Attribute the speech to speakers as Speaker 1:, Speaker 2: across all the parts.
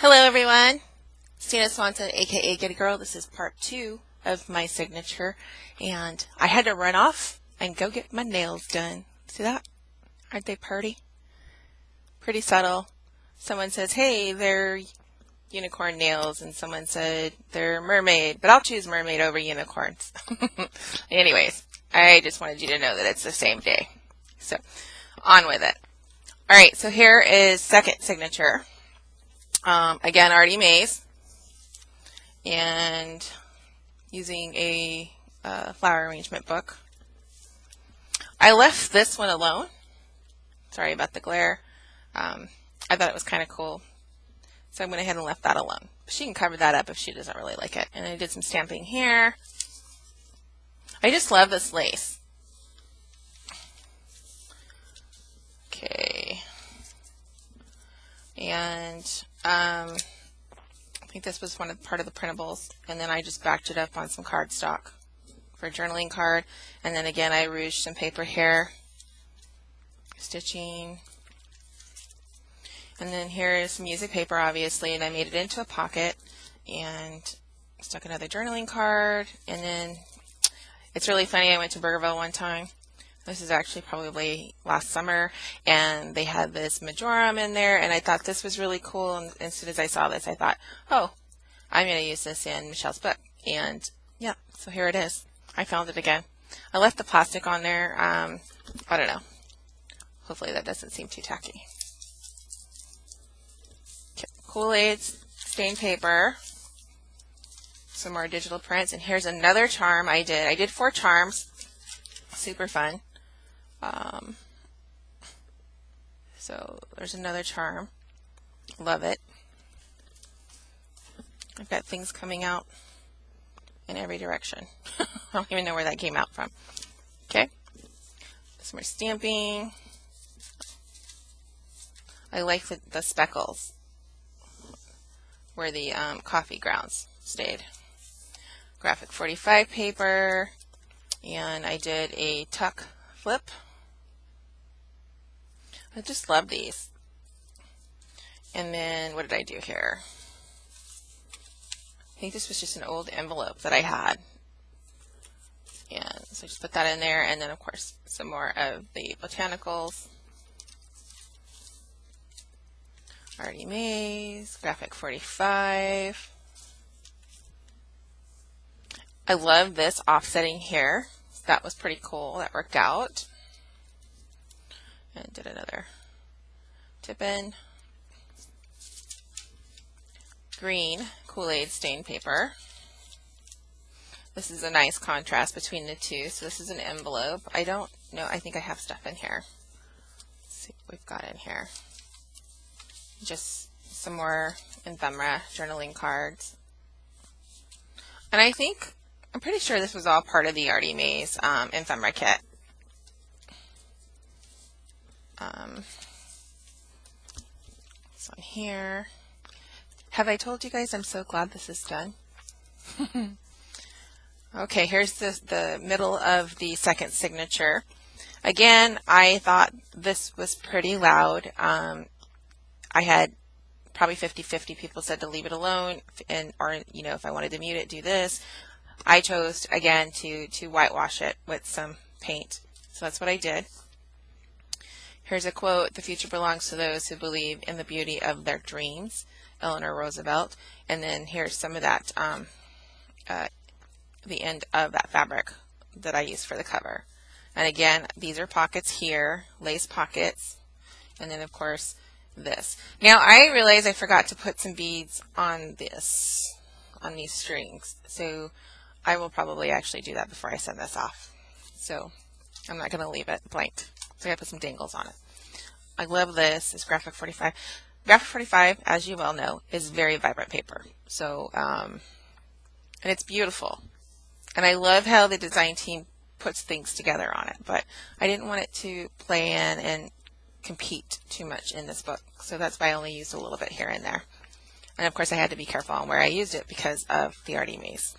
Speaker 1: Hello everyone, Stina Swanson aka Get a Girl. This is part 2 of my signature and I had to run off and go get my nails done. See that? Aren't they pretty? Pretty subtle. Someone says, hey, they're unicorn nails, and someone said they're mermaid, but I'll choose mermaid over unicorns. Anyways, I just wanted you to know that it's the same day. So on with it. Alright, so here is second signature. Again, Artymaze, and using a flower arrangement book. I left this one alone. Sorry about the glare. I thought it was kind of cool, so I went ahead and left that alone. She can cover that up if she doesn't really like it. And I did some stamping here. I just love this lace. Okay. And I think this was part of the printables, and then I just backed it up on some cardstock for a journaling card. And then again, I rouged some paper here, stitching. And then here is some music paper, obviously, and I made it into a pocket and stuck another journaling card. And then it's really funny, I went to Burgerville one time. This is actually probably last summer, and they had this majorum in there, and I thought this was really cool. And as soon as I saw this, I thought, oh, I'm going to use this in Michelle's book. And yeah, so here it is. I found it again. I left the plastic on there. I don't know. Hopefully that doesn't seem too tacky. Okay. Kool-Aid stained paper. Some more digital prints. And here's another charm I did. I did 4 charms. Super fun. So there's another charm. Love it. I've got things coming out in every direction. I don't even know where that came out from. Okay. Some more stamping. I like the speckles where the coffee grounds stayed. Graphic 45 paper. And I did a tuck flip. I just love these. And then what did I do here? I think this was just an old envelope that I had. And so I just put that in there. And then, of course, some more of the botanicals. Artymaze, graphic 45. I love this offsetting here. That was pretty cool. That worked out. And did another tip in. Green Kool-Aid stained paper. This is a nice contrast between the two. So this is an envelope. I don't know. I think I have stuff in here. Let's see what we've got in here. Just some more ephemera journaling cards. And I'm pretty sure this was all part of the Artymaze ephemera kit. This one here. Have I told you guys I'm so glad this is done? Okay, here's the middle of the second signature. Again, I thought this was pretty loud. I had probably 50-50 people said to leave it alone, or if I wanted to mute it, do this. I chose again to whitewash it with some paint. So that's what I did. Here's a quote: "The future belongs to those who believe in the beauty of their dreams." Eleanor Roosevelt. And then here's some of that, the end of that fabric that I used for the cover. And again, these are pockets here, lace pockets, and then of course this. Now I realize I forgot to put some beads on these strings, so I will probably actually do that before I send this off. So I'm not going to leave it blank. So I put some dangles on it. I love this. It's graphic 45. Graphic 45, as you well know, is very vibrant paper. So, and it's beautiful. And I love how the design team puts things together on it. But I didn't want it to play in and compete too much in this book. So that's why I only used a little bit here and there. And of course I had to be careful on where I used it because of the Artymaze.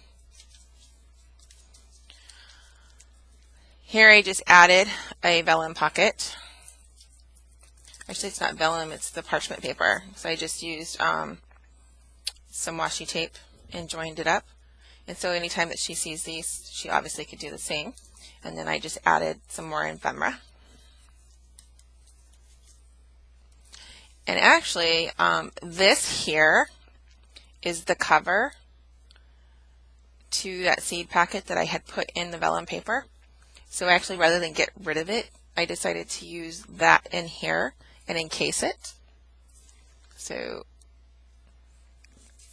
Speaker 1: Here I just added a vellum pocket. Actually, it's not vellum, it's the parchment paper. So I just used some washi tape and joined it up. And so anytime that she sees these, she obviously could do the same. And then I just added some more ephemera. And actually, this here is the cover to that seed packet that I had put in the vellum paper. So actually, rather than get rid of it, I decided to use that in here and encase it. So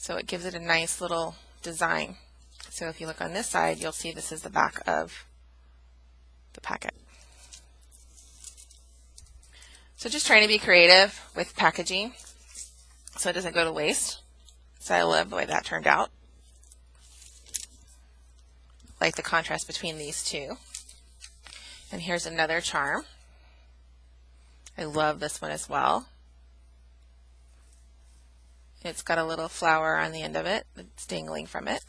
Speaker 1: it gives it a nice little design. So if you look on this side, you'll see this is the back of the packet. So just trying to be creative with packaging so it doesn't go to waste. So I love the way that turned out. Like the contrast between these two. And here's another charm. I love this one as well. It's got a little flower on the end of it that's dangling from it.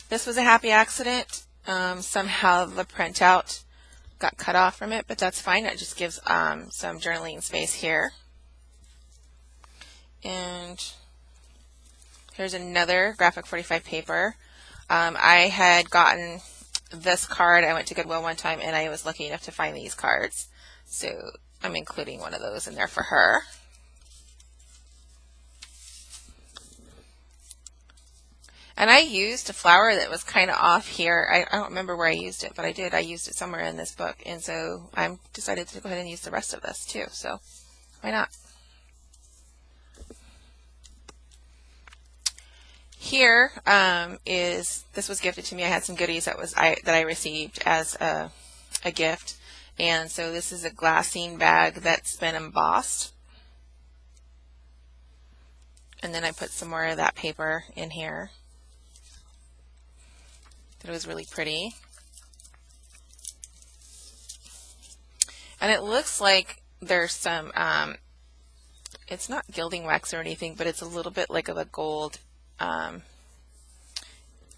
Speaker 1: This was a happy accident. Somehow the printout got cut off from it, but that's fine. It just gives some journaling space here. And here's another graphic 45 paper. I had gotten this card. I went to Goodwill one time and I was lucky enough to find these cards. So I'm including one of those in there for her. And I used a flower that was kind of off here. I don't remember where I used it, but I did. I used it somewhere in this book. And so I decided to go ahead and use the rest of this too. So why not? Here this was gifted to me. I had some goodies that I received as a gift. And so this is a glassine bag that's been embossed. And then I put some more of that paper in here. It was really pretty. And it looks like there's some, it's not gilding wax or anything, but it's a little bit like of a gold, what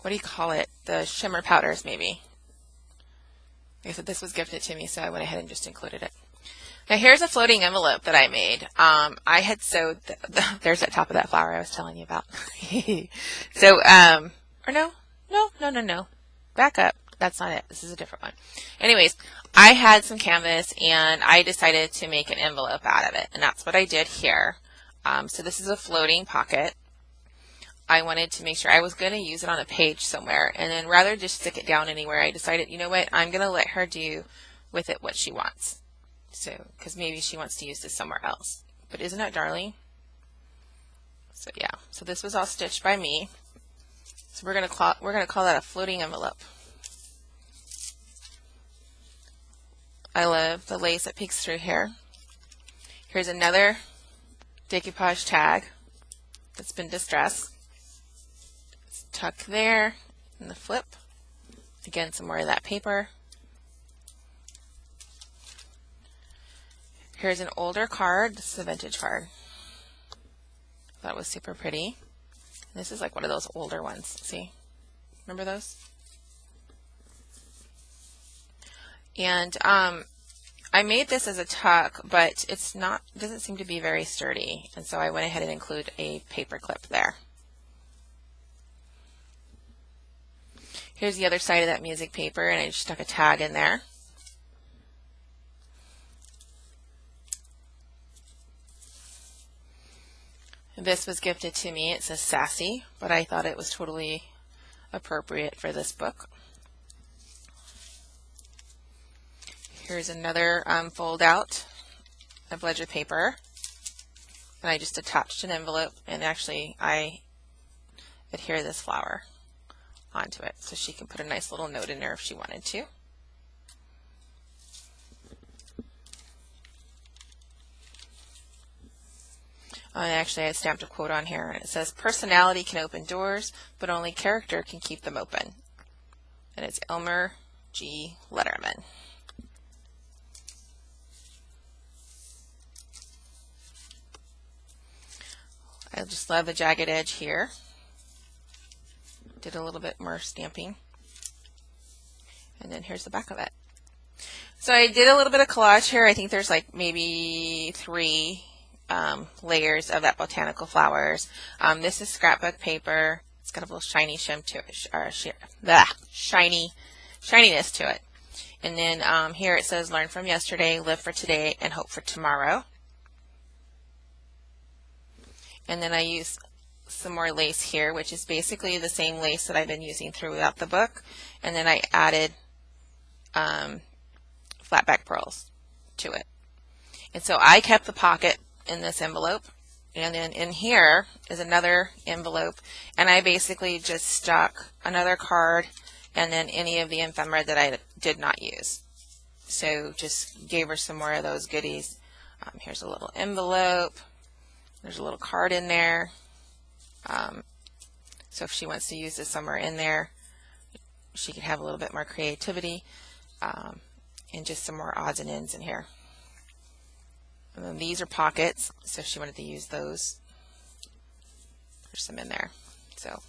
Speaker 1: do you call it? The shimmer powders maybe. Like I said, this was gifted to me, so I went ahead and just included it. Now here's a floating envelope that I made. I had sewed, there's that top of that flower I was telling you about. So, or no. Back up. That's not it. This is a different one. Anyways, I had some canvas and I decided to make an envelope out of it. And that's what I did here. So this is a floating pocket. I wanted to make sure I was going to use it on a page somewhere. And then rather than just stick it down anywhere, I decided, you know what, I'm going to let her do with it what she wants. So, because maybe she wants to use this somewhere else. But isn't that darling? So yeah, so this was all stitched by me. So we're gonna call that a floating envelope. I love the lace that peeks through here. Here's another decoupage tag that's been distressed. It's tucked there in the flip. Again, some more of that paper. Here's an older card. This is a vintage card. That was super pretty. This is like one of those older ones. See? Remember those? And I made this as a tuck, but it's not, doesn't seem to be very sturdy. And so I went ahead and included a paper clip there. Here's the other side of that music paper, and I just stuck a tag in there. This was gifted to me. It says sassy, but I thought it was totally appropriate for this book. Here's another fold out of ledger paper. And I just attached an envelope, and actually I adhere this flower onto it so she can put a nice little note in there if she wanted to. And actually I stamped a quote on here, and it says, "Personality can open doors, but only character can keep them open." And it's Elmer G. Letterman. I just love the jagged edge here. Did a little bit more stamping. And then here's the back of it. So I did a little bit of collage here. I think there's like maybe 3 layers of that botanical flowers. This is scrapbook paper. It's got a little shiny shim to it, shininess to it. And then here it says, learn from yesterday, live for today, and hope for tomorrow. And then I use some more lace here, which is basically the same lace that I've been using throughout the book. And then I added flat back pearls to it. And so I kept the pocket in this envelope. And then in here is another envelope. And I basically just stuck another card and then any of the ephemera that I did not use. So just gave her some more of those goodies. Here's a little envelope. There's a little card in there. So if she wants to use this somewhere in there, she could have a little bit more creativity, and just some more odds and ends in here. And then these are pockets, so if she wanted to use those, there's some in there. So,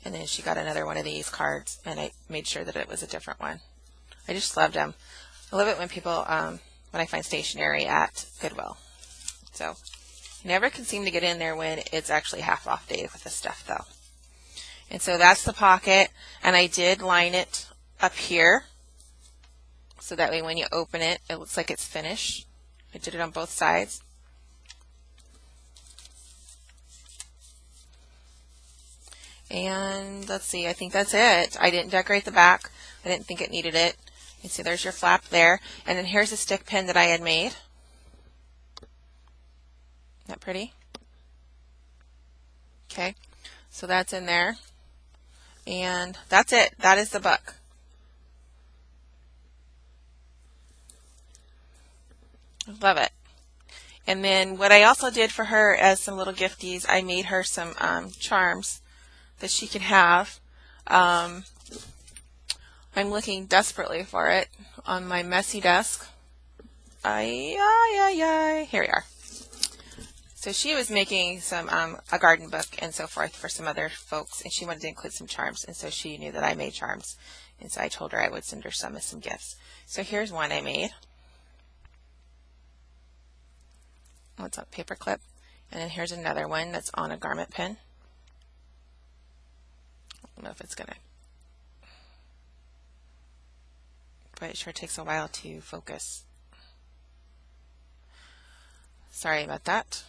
Speaker 1: and then she got another one of these cards, and I made sure that it was a different one. I just loved them. I love it when people, when I find stationery at Goodwill. So, never can seem to get in there when it's actually half off day with this stuff though. And so that's the pocket, and I did line it up here so that way when you open it, it looks like it's finished. I did it on both sides. And let's see, I think that's it. I didn't decorate the back. I didn't think it needed it. You see there's your flap there. And then here's a stick pin that I had made. Isn't that pretty? Okay, so that's in there. And that's it. That is the book. Love it. And then what I also did for her as some little gifties, I made her some charms that she can have. I'm looking desperately for it on my messy desk. Here we are. So she was making some a garden book and so forth for some other folks, and she wanted to include some charms, and so she knew that I made charms, and so I told her I would send her some as some gifts. So here's one I made. Oh, it's on a paper clip, and then here's another one that's on a garment pin. I don't know if it's gonna, but it sure takes a while to focus. Sorry about that.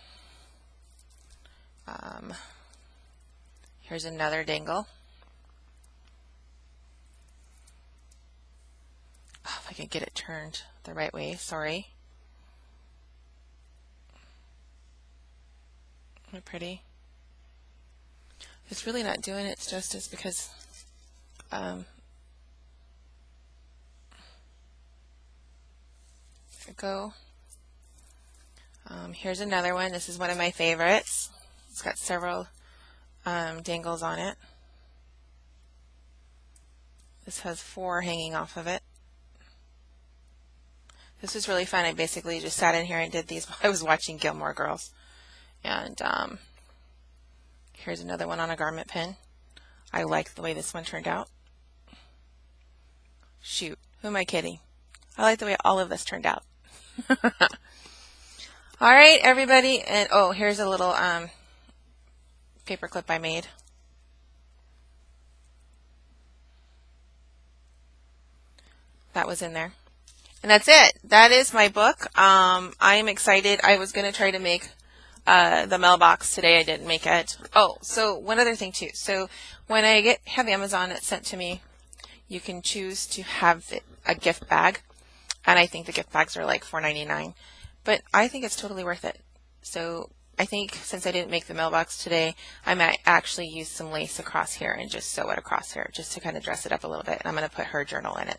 Speaker 1: Here's another dangle. Oh, if I could get it turned the right way, sorry. Isn't it pretty? It's really not doing it justice because there we go. Here's another one. This is one of my favorites. It's got several dangles on it. This has 4 hanging off of it. This was really fun. I basically just sat in here and did these while I was watching Gilmore Girls. And here's another one on a garment pin. I like the way this one turned out. Shoot, who am I kidding? I like the way all of this turned out. All right, everybody, and oh, here's a little paper clip I made. That was in there. And that's it. That is my book. I am excited. I was going to try to make the mailbox today. I didn't make it. Oh, so one other thing too. So when I have Amazon it sent to me, you can choose to have a gift bag. And I think the gift bags are like $4.99. But I think it's totally worth it. So I think since I didn't make the mailbox today, I might actually use some lace across here and just sew it across here just to kind of dress it up a little bit. And I'm going to put her journal in it.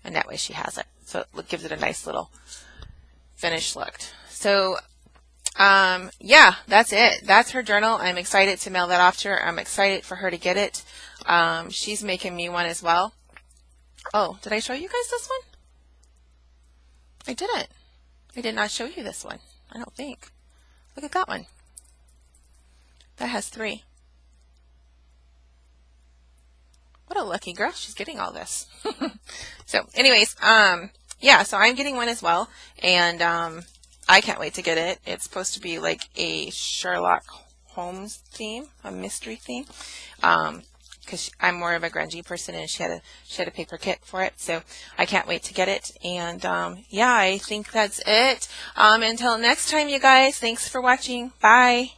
Speaker 1: And that way she has it. So it gives it a nice little finished look. So yeah, that's it. That's her journal. I'm excited to mail that off to her. I'm excited for her to get it. She's making me one as well. Oh, did I show you guys this one? I didn't. I did not show you this one. I don't think. Look at that one. That has 3. What a lucky girl. She's getting all this. So anyways, yeah, so I'm getting one as well. And I can't wait to get it. It's supposed to be like a Sherlock Holmes theme, a mystery theme. Because I'm more of a grungy person, and she had a paper kit for it, so I can't wait to get it. And yeah, I think that's it. Until next time, you guys, thanks for watching. Bye.